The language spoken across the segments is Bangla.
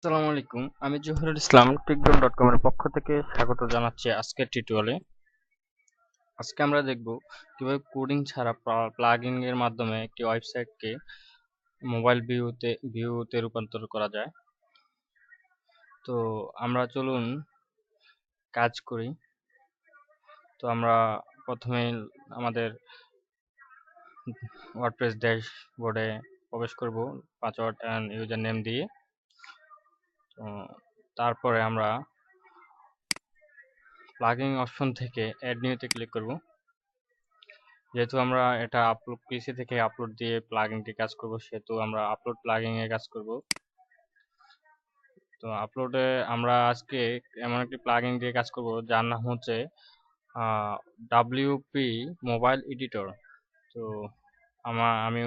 আসসালামু আলাইকুম। আমি জহিরুল ইসলাম টিকডন.com এর পক্ষ থেকে স্বাগত জানাচ্ছি আজকের টিউটোরিয়ালে। আজকে আমরা দেখব কিভাবে কোডিং ছাড়া প্লাগইন এর মাধ্যমে একটি ওয়েবসাইটকে মোবাইল ভিউতে রূপান্তর করা যায়। তো আমরা চলুন কাজ করি। তো আমরা প্রথমে আমাদের ওয়ার্ডপ্রেস ড্যাশবোর্ডে প্রবেশ করব পাসওয়ার্ড এন্ড ইউজার নেম দিয়ে। তো তারপরে আমরা প্লাগইন অপশন থেকে অ্যাড নিউতে ক্লিক করব। যেহেতু আমরা এটা পিসি থেকে আপলোড দিয়ে প্লাগইনটি কাজ করব, সেহেতু আমরা আপলোড প্লাগইন এ কাজ করব। তো আপলোডে আমরা আজকে এমন একটি প্লাগইন দিয়ে কাজ করব যার নাম হচ্ছে WP মোবাইল এডিটর। তো আমি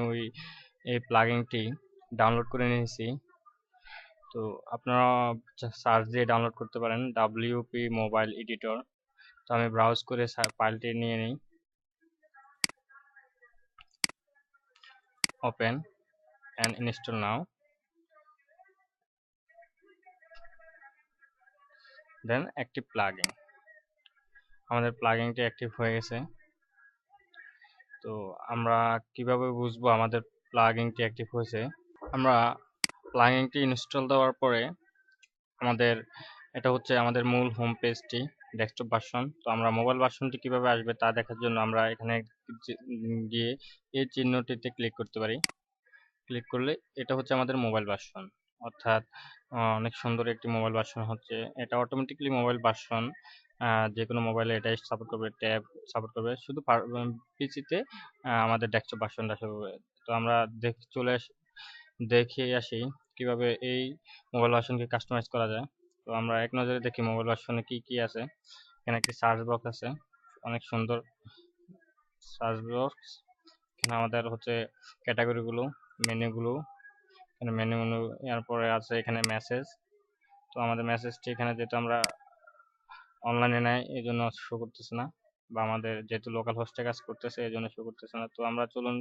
এই প্লাগইনটি ডাউনলোড করে নিয়েছি। তো আপনারা সার্চ দিয়ে ডাউনলোড করতে পারেন WP মোবাইল এডিটর। তো আমি ব্রাউজ করে ফাইলটি নিয়ে নিই। Open and install now, then active plugin। আমাদের প্লাগইনটি অ্যাক্টিভ হয়ে গেছে। তো আমরা কিভাবে বুঝবো আমাদের প্লাগইনটি অ্যাক্টিভ হয়েছে? আমরা প্লাগইনটি ইনস্টল দেওয়ার পরে আমাদের এটা হচ্ছে আমাদের মূল হোম পেজটি, ডেস্কটপ ভার্সন। তো আমরা মোবাইল ভার্সনটি কিভাবে আসবে তা দেখার জন্য আমরা এখানে গিয়ে এই চিহ্নটিতে ক্লিক করতে পারি। ক্লিক করলে এটা হচ্ছে আমাদের মোবাইল ভার্সন, অর্থাৎ অনেক সুন্দর একটি মোবাইল ভার্সন হচ্ছে। এটা অটোমেটিক্যালি মোবাইল ভার্সন, যে কোনো মোবাইলে এটাই সাপোর্ট করবে, ট্যাব সাপোর্ট করবে, শুধু পিসিতে আমাদের ডেস্কটপ ভার্সনটা সাপোর্ট করবে। তো আমরা দেখে আসি কিভাবে এই মোবাইল ভার্সনকে কাস্টমাইজ করা যায়। তো আমরা এক নজরে দেখি মোবাইল ভার্সনে কি কি আছে। এখানে একটি সার্চ বক্স আছে, অনেক সুন্দর সার্চ বক্স। এখানে আমাদের হচ্ছে ক্যাটাগরিগুলো, মেনুগুলো, এখানে মেনু এরপরে আছে এখানে মেসেজ। তো আমাদের মেসেজটি এখানে যেহেতু আমরা অনলাইনে নাই এই জন্য শো করতেছে না, বা আমাদের যেহেতু লোকাল হোস্টে কাজ করতেছে এই জন্য শো করতেছে না। তো আমরা চলুন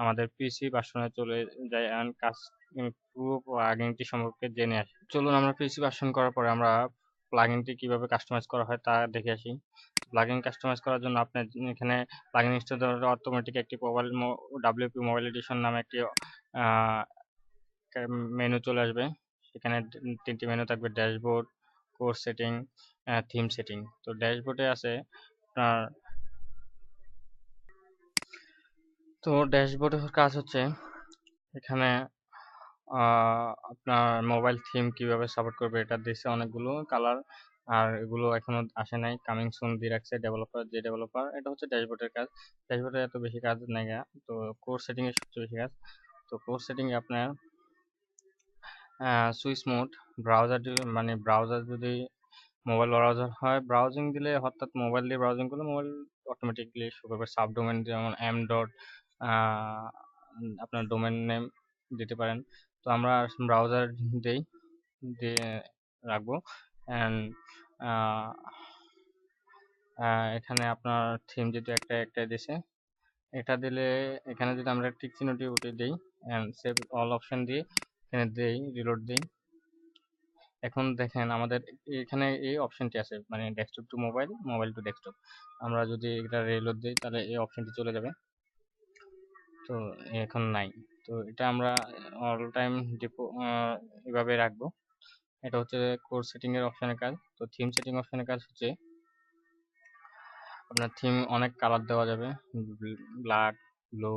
আমাদের পিসি ভার্সনে চলে যাই এন্ড কাজ পুরো প্লাগইনটি সম্পর্কে জেনে আসি। চলুন আমরা পিসি ভার্সন করার পরে আমরা প্লাগইনটি কিভাবে কাস্টমাইজ করা হয় তা দেখে আসি। প্লাগইন কাস্টমাইজ করার জন্য আপনি এখানে প্লাগইন ইনস্টল দেওয়ার অটোমেটিক একটি WP মোবাইল এডিশন নামে একটি মেনু চলে আসবে। সেখানে তিনটি মেনু থাকবে: dashboard, course setting, theme setting. তো ড্যাশবোর্ডে আছে আপনার, তো ড্যাশবোর্ডের কাজ হচ্ছে এখানে আপনার মোবাইল থিম কিভাবে সাপোর্ট করবে এটা দিচ্ছে অনেকগুলো কালার, আর এগুলো এখনো আসে নাই, কামিং সুন দিয়ে রাখছে ডেভেলপার। এটা হচ্ছে ড্যাশবোর্ডের কাজ। ড্যাশবোর্ডে এত বেশি কাজ নেই। তো কোর্স সেটিং এর সবচেয়ে বেশি কাজ। তো কোর্স সেটিং এ আপনার সুইচ মোড, ব্রাউজার যদি মোবাইল ব্রাউজার হয়, ব্রাউজিং দিলে অর্থাৎ মোবাইল দিয়ে ব্রাউজিং করলে মোবাইল অটোমেটিকলি শো করবে। সাবডোমেন যেমন এম ডট আপনার ডোমেন নেম দিতে পারেন। তো আমরা ব্রাউজার দিয়ে রাখবো। অ্যান্ড এখানে আপনার থিম যেহেতু একটা দিছে, এটা দিলে এখানে যদি আমরা টিক চিহ্নটি উঠে দিই অ্যান্ড সেভ অল অপশন দিয়ে এখানে দিই, রিলোড দিই, এখন দেখেন আমাদের এখানে এই অপশনটি আছে, মানে desktop to mobile, mobile to desktop. আমরা যদি এটা রিলোড দিই তাহলে এই অপশনটি চলে যাবে। তো এখন নাই। তো এটা আমরা অল টাইম এভাবে রাখবো। এটা হচ্ছে কোর্স সেটিং এর অপশনের কাজ। তো থিম সেটিং অপশনের কাজ হচ্ছে আপনার থিম অনেক কালার দেওয়া যাবে, ব্ল্যাক, ব্লু,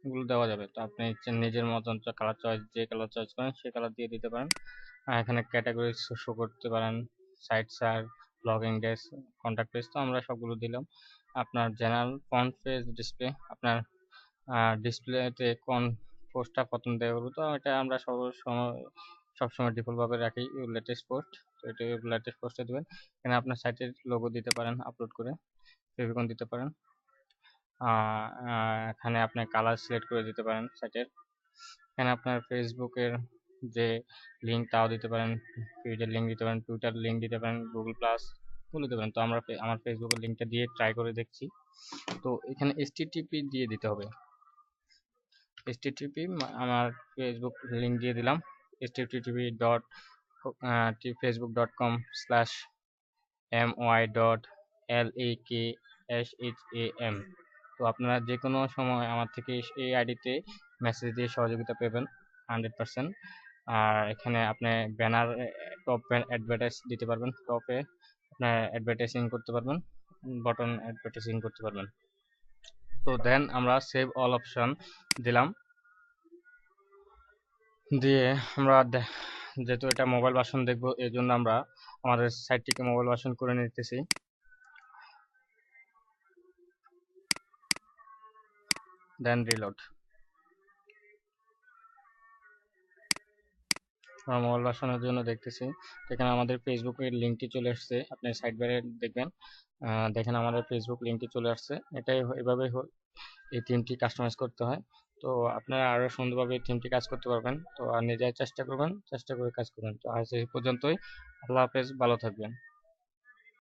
এগুলো দেওয়া যাবে। তো আপনি নিজের মতন কালার চয়েস, যে কালার চয়েস করেন সেই কালার দিয়ে দিতে পারেন। এখানে ক্যাটাগরি শো করতে পারেন, site search, blogging desk, contact page. তো আমরা সবগুলো দিলাম। আপনার জেনারেল ফন্ট পেজ ডিসপ্লে, আপনার ডিসপ্লেতে কোন পোস্টটা প্রথম দেওয়া হলো, তো এটা আমরা সবসময় ডিফল্ট ভাবে রাখি লেটেস্ট পোস্ট। তো এটা লেটেস্ট পোস্টে দেবেন। এখানে আপনার সাইটের লোগো দিতে পারেন, আপলোড করে ফেভিকন দিতে পারেন। এখানে আপনি কালার সিলেক্ট করে দিতে পারেন সাইটের। এখানে আপনার ফেসবুকের যে লিঙ্ক তাও দিতে পারেন, ফিডের লিঙ্ক দিতে পারেন, টুইটার লিঙ্ক দিতে পারেন, গুগল প্লাস গুলো দিতে পারেন। তো আমরা আমার ফেসবুকের লিঙ্কটা দিয়ে ট্রাই করে দেখছি। তো এখানে HTTP দিয়ে দিতে হবে। HTTP আমার ফেসবুক লিঙ্ক দিয়ে দিলাম, http facebook.com/my.lekham। তো আপনারা যে কোনো সময় আমার থেকে এই আইডিতে মেসেজ দিয়ে সহযোগিতা পাবেন 100%। আর এখানে আপনি ব্যানার, টপ অ্যাডভার্টাইজ দিতে পারবেন, টপে আপনার অ্যাডভার্টাইজিং করতে পারবেন, বটন অ্যাডভার্টাইজিং করতে পারবেন। তো দেন আমরা সেভ অল অপশন দিলাম, দিয়ে আমরা যেহেতু এটা মোবাইল ভার্সন দেখবো এই জন্য আমরা আমাদের সাইটটিকে মোবাইল ভার্সন করে নিতেছি। দেন রিলোড। আমরা মোবাইল ভার্সনের জন্য দেখতেছি, এখানে আমাদের ফেসবুকের লিঙ্কটি চলে আসছে, আপনি সাইড বারে দেখবেন, দেখেন আমাদের ফেসবুক লিঙ্কটি চলে আসছে। এটাই এভাবে এই থিমটি কাস্টমাইজ করতে হয়। তো আপনারা আরও সুন্দরভাবে এই থিমটি কাজ করতে পারবেন। তো আর নিজের চেষ্টা করবেন, চেষ্টা করে কাজ করবেন। তো আজ এই পর্যন্তই। আল্লাহ হাফেজ, ভালো থাকবেন।